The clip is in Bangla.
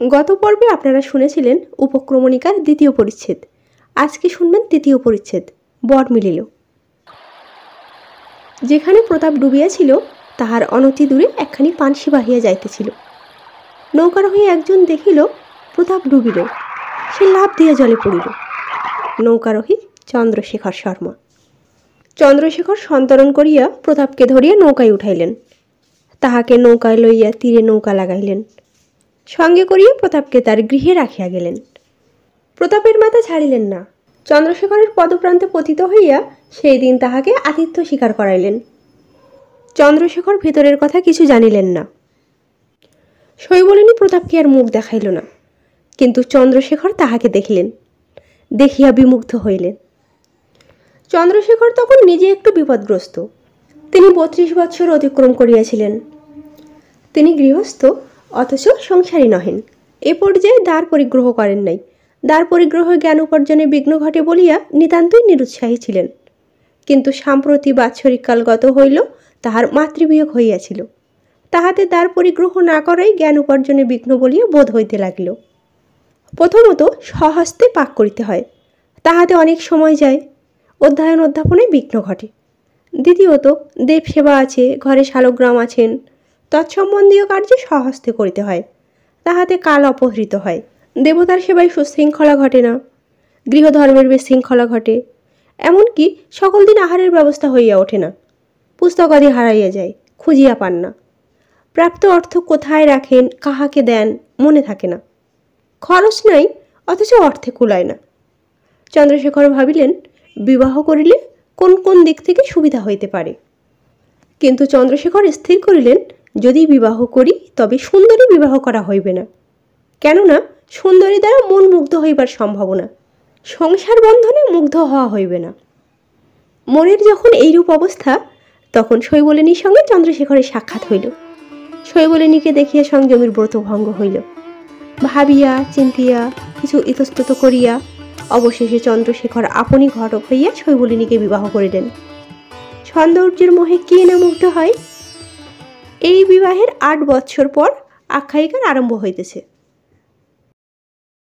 গত পর্বে আপনারা শুনেছিলেন উপক্রমণিকার দ্বিতীয় পরিচ্ছেদ। আজকে শুনবেন তৃতীয় পরিচ্ছেদ, বর মিলিল। যেখানে প্রতাপ ডুবিয়াছিল তাহার অনতি দূরে একখানি পানসি বাহিয়া যাইতেছিল। নৌকারোহী একজন দেখিল প্রতাপ ডুবিল, সে লাফ দিয়া জলে পড়িল। নৌকারোহী চন্দ্রশেখর শর্মা। চন্দ্রশেখর সন্তরণ করিয়া প্রতাপকে ধরিয়া নৌকায় উঠাইলেন, তাহাকে নৌকায় লইয়া তীরে নৌকা লাগাইলেন, সঙ্গে করিয়া প্রতাপকে তার গৃহে রাখিয়া গেলেন। প্রতাপের মাথা ছাড়িলেন না। চন্দ্রশেখরের পদপ্রান্তে পতিত হইয়া সেই দিন তাহাকে আতিথ্য স্বীকার করাইলেন। চন্দ্রশেখর ভিতরের কথা কিছু জানিলেন না। শৈবলিনী প্রতাপকে আর মুখ দেখাইল না, কিন্তু চন্দ্রশেখর তাহাকে দেখিলেন, দেখিয়া বিমুগ্ধ হইলেন। চন্দ্রশেখর তখন নিজে একটু বিপদগ্রস্ত। তিনি 32 বৎসর অতিক্রম করিয়াছিলেন। তিনি গৃহস্থ, অথচ সংসারী নহেন। এ পর্যায়ে দ্বার পরিগ্রহ করেন নাই। দ্বার পরিগ্রহ জ্ঞান উপার্জনে বিঘ্ন ঘটে বলিয়া নিতান্তই নিরুৎসাহী ছিলেন। কিন্তু সাম্প্রতি বাৎসরিককাল গত হইল, তাহার মাতৃবিয়োগ হইয়াছিল। তাহাতে দ্বার পরিগ্রহ না করাই জ্ঞান উপার্জনে বিঘ্ন বলিয়া বোধ হইতে লাগিল। প্রথমত স্বহস্তে পাক করিতে হয়, তাহাতে অনেক সময় যায়, অধ্যয়ন অধ্যাপনায় বিঘ্ন ঘটে। দ্বিতীয়ত দেবসেবা আছে, ঘরে শালগ্রাম আছেন, তৎসম্বন্ধীয় কার্যে স্বহস্তে করিতে হয়, তাহাতে কাল অপহৃত হয়। দেবতার সেবায় সুশৃঙ্খলা ঘটে না, গৃহধর্মের বিশৃঙ্খলা ঘটে, এমনকি সকল দিন আহারের ব্যবস্থা হইয়া ওঠে না। পুস্তকাদি হারাইয়া যায়, খুঁজিয়া পান না। প্রাপ্ত অর্থ কোথায় রাখেন, কাহাকে দেন, মনে থাকে না। খরচ নাই, অথচ অর্থে কুলায় না। চন্দ্রশেখর ভাবিলেন বিবাহ করিলে কোন কোন দিক থেকে সুবিধা হইতে পারে। কিন্তু চন্দ্রশেখর স্থির করিলেন, যদি বিবাহ করি তবে সুন্দরী বিবাহ করা হইবে না। কেননা সুন্দরী দ্বারা মন মুগ্ধ হইবার সম্ভাবনা, সংসার বন্ধনে মুগ্ধ হওয়া হইবে না। মনের যখন এইরূপ অবস্থা, তখন শৈবলিনীর সঙ্গে চন্দ্রশেখরের সাক্ষাৎ হইল। শৈবলিনীকে দেখিয়া সংযমের ব্রত ভঙ্গ হইল। ভাবিয়া চিন্তিয়া কিছু ইতস্তত করিয়া অবশেষে চন্দ্রশেখর আপনি ঘটক হইয়া শৈবলিনীকে বিবাহ করিলেন। সৌন্দর্যের মোহে কে না মুগ্ধ হয়। এই বিবাহের 8 বৎসর পর আখ্যায়িকার আরম্ভ হইতেছে।